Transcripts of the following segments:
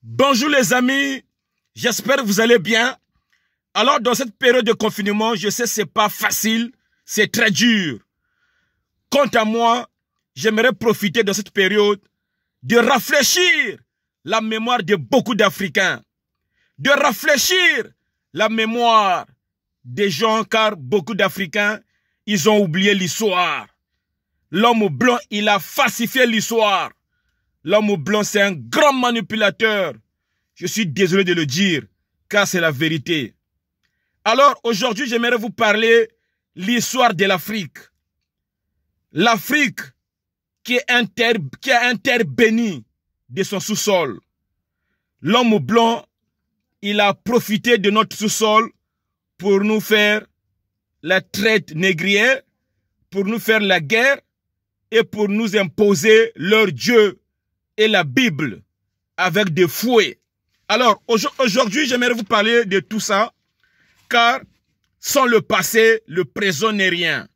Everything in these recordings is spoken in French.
Bonjour les amis, j'espère que vous allez bien. Alors dans cette période de confinement, je sais que ce n'est pas facile, c'est très dur. Quant à moi, j'aimerais profiter de cette période de rafraîchir la mémoire de beaucoup d'Africains, de rafraîchir la mémoire des gens car beaucoup d'Africains, ils ont oublié l'histoire. L'homme blanc, il a falsifié l'histoire. L'homme blanc, c'est un grand manipulateur. Je suis désolé de le dire, car c'est la vérité. Alors, aujourd'hui, j'aimerais vous parler de l'histoire de l'Afrique. L'Afrique qui a un terre bénie de son sous-sol. L'homme blanc, il a profité de notre sous-sol pour nous faire la traite négrière, pour nous faire la guerre et pour nous imposer leur Dieu et la Bible avec des fouets. Alors, aujourd'hui, j'aimerais vous parler de tout ça, car sans le passé, le présent n'est rien.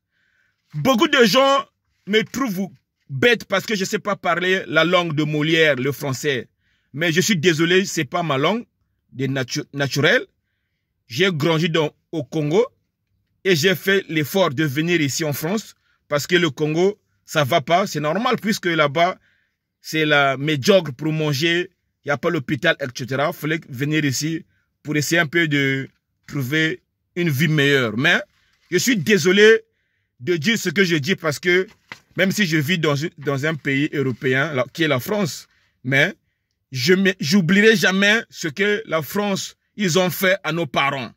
Beaucoup de gens me trouvent bête parce que je ne sais pas parler la langue de Molière, le français. Mais je suis désolé, ce n'est pas ma langue naturelle. J'ai grandi au Congo et j'ai fait l'effort de venir ici en France parce que le Congo, ça ne va pas. C'est normal puisque là-bas, c'est la médiocre pour manger, il n'y a pas l'hôpital, etc. Il fallait venir ici pour essayer un peu de trouver une vie meilleure. Mais je suis désolé de dire ce que je dis parce que même si je vis dans un pays européen qui est la France, mais je n'oublierai jamais ce que la France, ils ont fait à nos parents.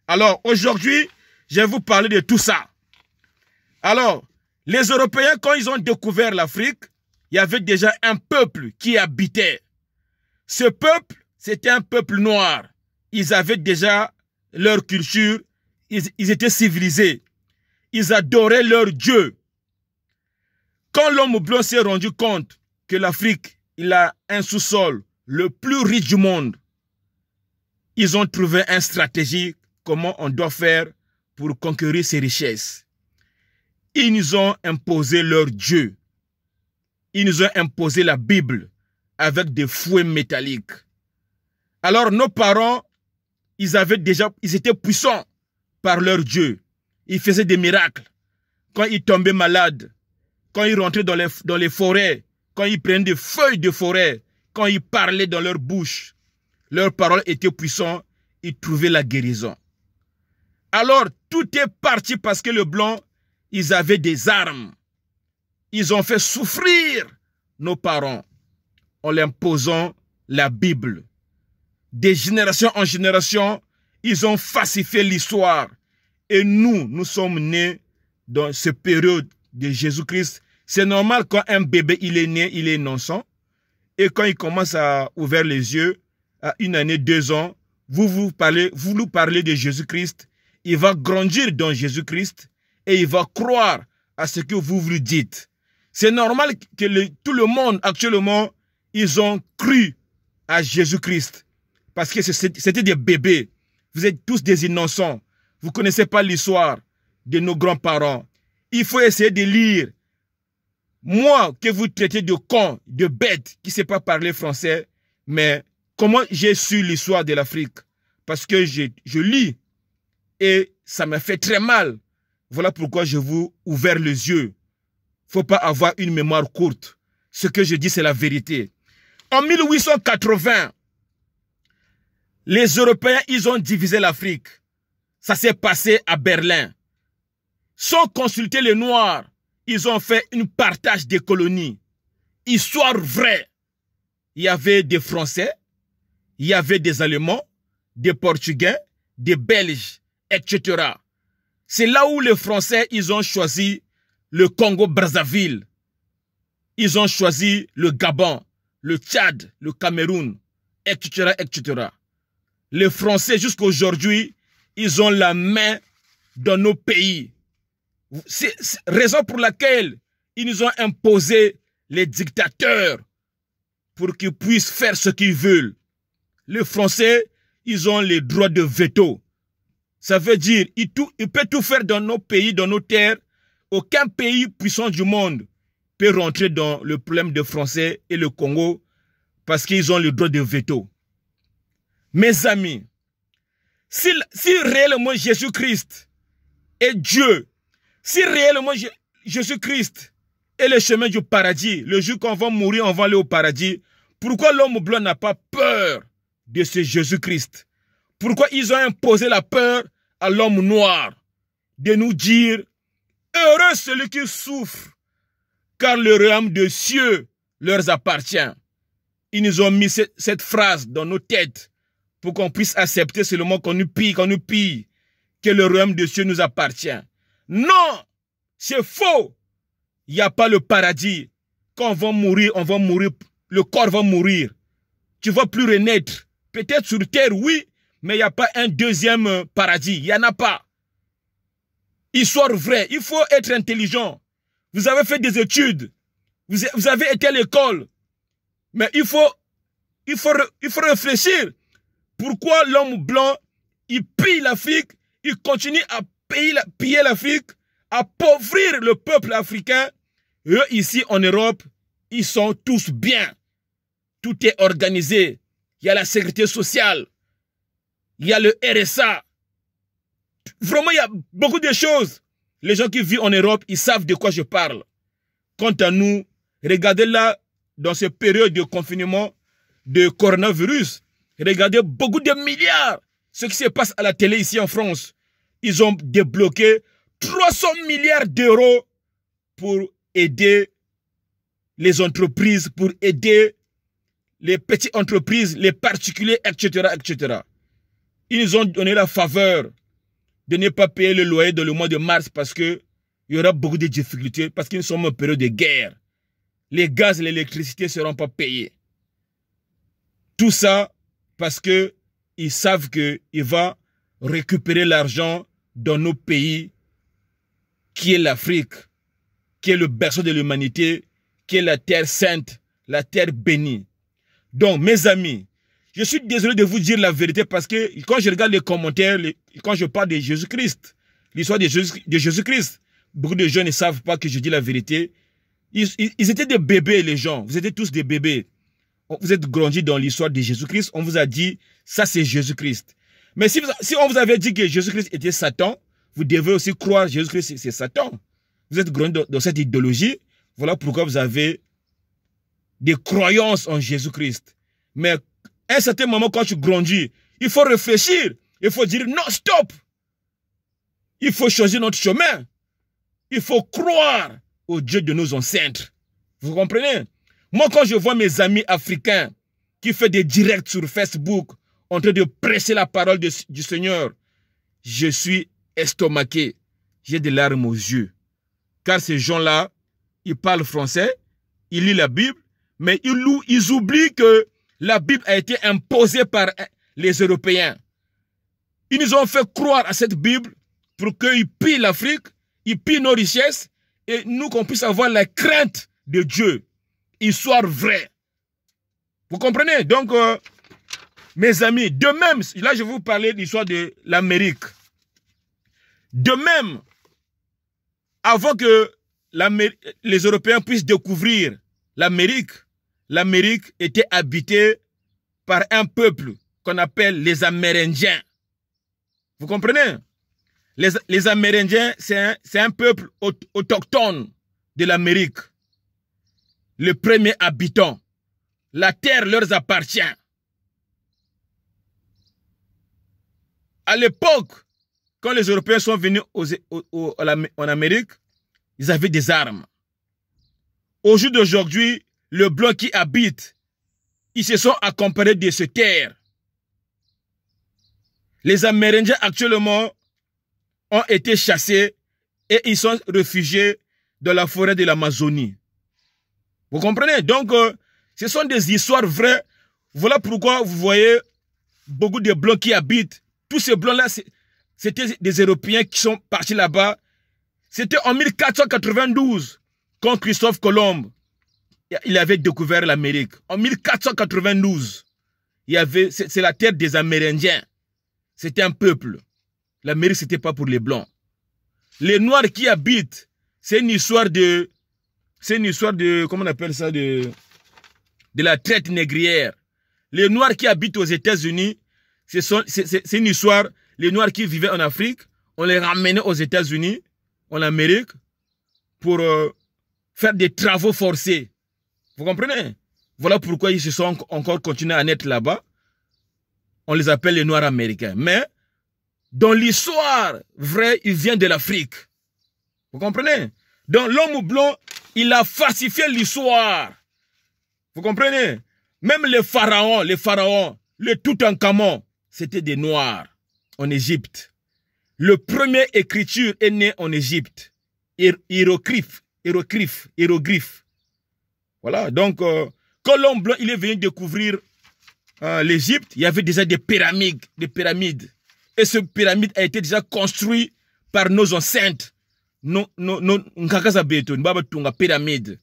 Alors aujourd'hui, je vais vous parler de tout ça. Alors, les Européens, quand ils ont découvert l'Afrique, il y avait déjà un peuple qui habitait. Ce peuple, c'était un peuple noir. Ils avaient déjà leur culture, ils étaient civilisés. Ils adoraient leur Dieu. Quand l'homme blanc s'est rendu compte que l'Afrique, il a un sous-sol le plus riche du monde, ils ont trouvé une stratégie comment on doit faire pour conquérir ces richesses. Ils nous ont imposé leur Dieu. Ils nous ont imposé la Bible avec des fouets métalliques. Alors nos parents, ils étaient puissants par leur Dieu. Ils faisaient des miracles. Quand ils tombaient malades, quand ils rentraient dans les forêts, quand ils prenaient des feuilles de forêt, quand ils parlaient dans leur bouche, leurs paroles étaient puissantes, ils trouvaient la guérison. Alors tout est parti parce que le blanc, ils avaient des armes. Ils ont fait souffrir nos parents en leur imposant la Bible. De génération en génération, ils ont falsifié l'histoire. Et nous sommes nés dans cette période de Jésus-Christ. C'est normal quand un bébé il est né, il est innocent. Et quand il commence à ouvrir les yeux, à 1 année, 2 ans, vous nous parlez de Jésus-Christ. Il va grandir dans Jésus-Christ et il va croire à ce que vous lui dites. C'est normal que tout le monde actuellement, ils ont cru à Jésus-Christ. Parce que c'était des bébés. Vous êtes tous des innocents. Vous ne connaissez pas l'histoire de nos grands-parents. Il faut essayer de lire. Moi, que vous traitez de con, de bête, qui ne sait pas parler français, mais comment j'ai su l'histoire de l'Afrique? Parce que je lis et ça me fait très mal. Voilà pourquoi je vous ouvert les yeux. Il ne faut pas avoir une mémoire courte. Ce que je dis, c'est la vérité. En 1880, les Européens, ils ont divisé l'Afrique. Ça s'est passé à Berlin. Sans consulter les Noirs, ils ont fait un partage des colonies. Histoire vraie. Il y avait des Français, il y avait des Allemands, des Portugais, des Belges, etc. C'est là où les Français, ils ont choisi le Congo-Brazzaville. Ils ont choisi le Gabon, le Tchad, le Cameroun, etc., etc. Les Français, jusqu'à aujourd'hui, ils ont la main dans nos pays. C'est raison pour laquelle ils nous ont imposé les dictateurs pour qu'ils puissent faire ce qu'ils veulent. Les Français, ils ont les droits de veto. Ça veut dire qu'ils peuvent tout faire dans nos pays, dans nos terres. Aucun pays puissant du monde peut rentrer dans le problème des Français et le Congo parce qu'ils ont le droit de veto. Mes amis, si réellement Jésus-Christ est Dieu, si réellement Jésus-Christ est le chemin du paradis, le jour qu'on va mourir, on va aller au paradis, pourquoi l'homme blanc n'a pas peur de ce Jésus-Christ? Pourquoi ils ont imposé la peur à l'homme noir de nous dire « Heureux celui qui souffre, car le royaume des cieux leur appartient ». Ils nous ont mis cette phrase dans nos têtes pour qu'on puisse accepter seulement qu'on nous pille, que le royaume des cieux nous appartient. Non, c'est faux. Il n'y a pas le paradis. Quand on va mourir, le corps va mourir. Tu ne vas plus renaître. Peut-être sur terre, oui, mais il n'y a pas un deuxième paradis. Il n'y en a pas. Histoire vraie. Il faut être intelligent. Vous avez fait des études. Vous avez été à l'école. Mais il faut réfléchir. Pourquoi l'homme blanc, il pille l'Afrique, il continue à piller l'Afrique, à appauvrir le peuple africain. Eux, ici en Europe, ils sont tous bien. Tout est organisé. Il y a la sécurité sociale. Il y a le RSA. Vraiment, il y a beaucoup de choses. Les gens qui vivent en Europe, ils savent de quoi je parle. Quant à nous, regardez là, dans cette période de confinement de coronavirus, regardez beaucoup de milliards. Ce qui se passe à la télé ici en France. Ils ont débloqué 300 milliards d'euros pour aider les entreprises, pour aider les petites entreprises, les particuliers, etc., etc. Ils nous ont donné la faveur de ne pas payer le loyer dans le mois de mars parce qu'il y aura beaucoup de difficultés, parce qu'ils sont en période de guerre. Les gaz et l'électricité ne seront pas payés. Tout ça parce qu'ils savent qu'ils vont récupérer l'argent dans nos pays, qui est l'Afrique, qui est le berceau de l'humanité, qui est la terre sainte, la terre bénie. Donc, mes amis, je suis désolé de vous dire la vérité parce que quand je regarde les commentaires, quand je parle de Jésus-Christ, l'histoire de Jésus-Christ, beaucoup de gens ne savent pas que je dis la vérité. Ils étaient des bébés, les gens. Vous étiez tous des bébés. Vous êtes grandis dans l'histoire de Jésus-Christ. On vous a dit, ça c'est Jésus-Christ. Mais si on vous avait dit que Jésus-Christ était Satan, vous devez aussi croire que Jésus-Christ c'est Satan. Vous êtes grandis dans cette idéologie. Voilà pourquoi vous avez des croyances en Jésus-Christ. Mais à un certain moment, quand tu grandis, il faut réfléchir. Il faut dire, non, stop. Il faut changer notre chemin. Il faut croire au Dieu de nos ancêtres. Vous comprenez? Moi, quand je vois mes amis africains qui font des directs sur Facebook en train de prêcher la parole du Seigneur, je suis estomaqué. J'ai des larmes aux yeux. Car ces gens-là, ils parlent français, ils lisent la Bible, mais ils oublient que la Bible a été imposée par les Européens. Ils nous ont fait croire à cette Bible pour qu'ils pillent l'Afrique, ils pillent nos richesses, et nous qu'on puisse avoir la crainte de Dieu. Histoire vraie. Vous comprenez? Donc, mes amis, de même, là je vais vous parler de l'histoire de l'Amérique. De même, avant que les Européens puissent découvrir l'Amérique, l'Amérique était habitée par un peuple qu'on appelle les Amérindiens. Vous comprenez? Les Amérindiens, c'est un peuple autochtone de l'Amérique. Le premier habitant. La terre leur appartient. À l'époque, quand les Européens sont venus en Amérique, ils avaient des armes. Au jour d'aujourd'hui, le blanc qui habite, ils se sont accaparés de ces terres. Les Amérindiens actuellement ont été chassés et ils sont réfugiés dans la forêt de l'Amazonie. Vous comprenez? Donc, ce sont des histoires vraies. Voilà pourquoi vous voyez beaucoup de blancs qui habitent. Tous ces blancs-là, c'était des Européens qui sont partis là-bas. C'était en 1492, quand Christophe Colomb il avait découvert l'Amérique. En 1492, c'est la terre des Amérindiens. C'était un peuple. L'Amérique, ce n'était pas pour les Blancs. Les Noirs qui habitent, c'est une histoire de, comment on appelle ça, de la traite négrière. Les Noirs qui habitent aux États-Unis, C'est une histoire. Les Noirs qui vivaient en Afrique, on les ramenait aux États-Unis, en Amérique, pour faire des travaux forcés. Vous comprenez? Voilà pourquoi ils se sont encore continués à naître là-bas. On les appelle les Noirs américains. Mais, dans l'histoire vraie, ils viennent de l'Afrique. Vous comprenez? Donc, l'homme blanc, il a falsifié l'histoire. Vous comprenez? Même les pharaons, le Toutankhamon, c'était des Noirs en Égypte. Le premier écriture est né en Égypte. Hiéroglyphe. Voilà, donc, quand l'homme blanc il est venu découvrir l'Égypte, il y avait déjà des pyramides. Et ce pyramide a été déjà construit par nos ancêtres. Pyramide.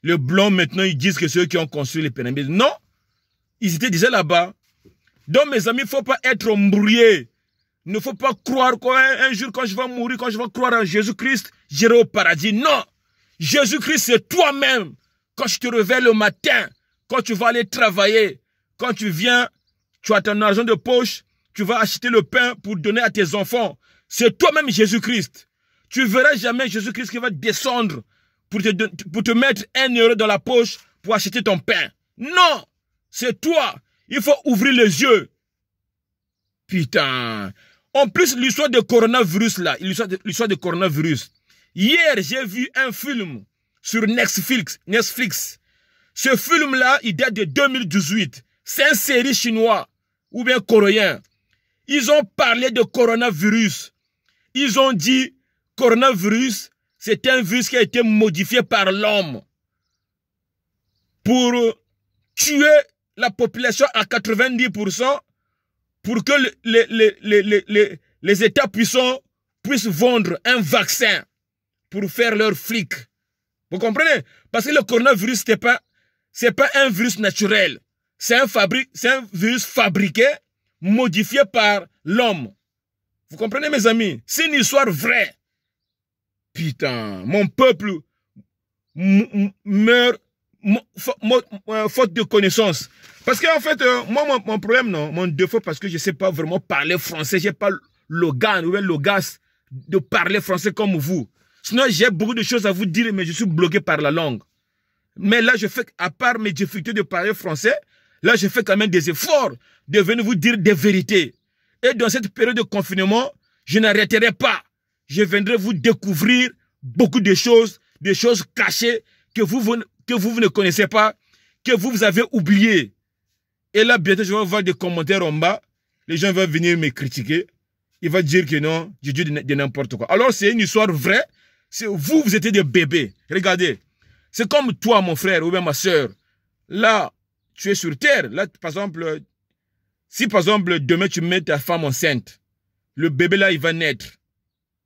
Les blancs, maintenant, ils disent que c'est eux qui ont construit les pyramides. Non, ils étaient déjà là-bas. Donc, mes amis, il ne faut pas être embrouillé. Il ne faut pas croire qu'un jour, quand je vais mourir, quand je vais croire en Jésus-Christ, j'irai au paradis. Non, Jésus-Christ, c'est toi-même. Quand je te réveille le matin, quand tu vas aller travailler, quand tu viens, tu as ton argent de poche, tu vas acheter le pain pour donner à tes enfants. C'est toi-même Jésus-Christ. Tu ne verras jamais Jésus-Christ qui va descendre pour te mettre 1 euro dans la poche pour acheter ton pain. Non, c'est toi. Il faut ouvrir les yeux. Putain. En plus, l'histoire de coronavirus là, l'histoire de coronavirus. Hier, j'ai vu un film sur Netflix. Ce film-là, il date de 2018. C'est une série chinoise ou bien coréen. Ils ont parlé de coronavirus. Ils ont dit coronavirus, c'est un virus qui a été modifié par l'homme pour tuer la population à 90% pour que les États puissants puissent vendre un vaccin pour faire leur flic. Vous comprenez? Parce que le coronavirus, c'est pas un virus naturel. C'est un virus fabriqué, modifié par l'homme. Vous comprenez, mes amis? C'est une histoire vraie. Putain, mon peuple meurt faute de connaissances. Parce qu'en fait, moi, mon problème, non, mon défaut, parce que je ne sais pas vraiment parler français, je n'ai pas l'audace de parler français comme vous. Sinon, j'ai beaucoup de choses à vous dire, mais je suis bloqué par la langue. Mais là, je fais, à part mes difficultés de parler français, là, je fais quand même des efforts de venir vous dire des vérités. Et dans cette période de confinement, je n'arrêterai pas. Je viendrai vous découvrir beaucoup de choses cachées que vous ne connaissez pas, que vous avez oubliées. Et là, bientôt, je vais voir des commentaires en bas. Les gens vont venir me critiquer. Ils vont dire que non, j'ai dit de n'importe quoi. Alors, c'est une histoire vraie. Vous étiez des bébés. Regardez. C'est comme toi, mon frère, ou bien ma soeur. Là, tu es sur terre. Là, par exemple, si par exemple, demain, tu mets ta femme enceinte, le bébé là, il va naître.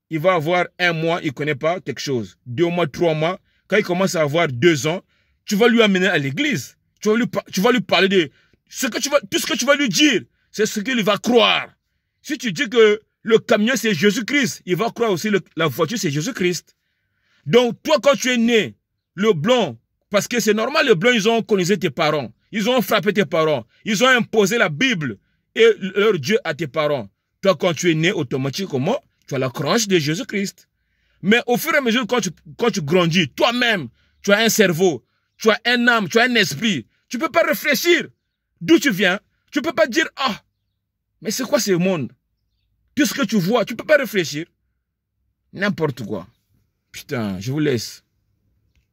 Il va avoir 1 mois, il ne connaît pas quelque chose. 2 mois, 3 mois. Quand il commence à avoir 2 ans, tu vas lui amener à l'église. Tu vas lui parler de... tout ce que tu vas lui dire, c'est ce qu'il va croire. Si tu dis que le camion, c'est Jésus-Christ, il va croire aussi que la voiture, c'est Jésus-Christ. Donc, toi, quand tu es né, le blanc, parce que c'est normal, les blancs, ils ont colonisé tes parents. Ils ont frappé tes parents. Ils ont imposé la Bible et leur Dieu à tes parents. Toi, quand tu es né, automatiquement, tu as la croyance de Jésus-Christ. Mais au fur et à mesure, quand tu grandis, toi-même, tu as un cerveau, tu as un âme, tu as un esprit. Tu ne peux pas réfléchir. D'où tu viens? Tu ne peux pas dire, ah, mais c'est quoi ce monde? Tout ce que tu vois, tu ne peux pas réfléchir. N'importe quoi. Putain, je vous laisse.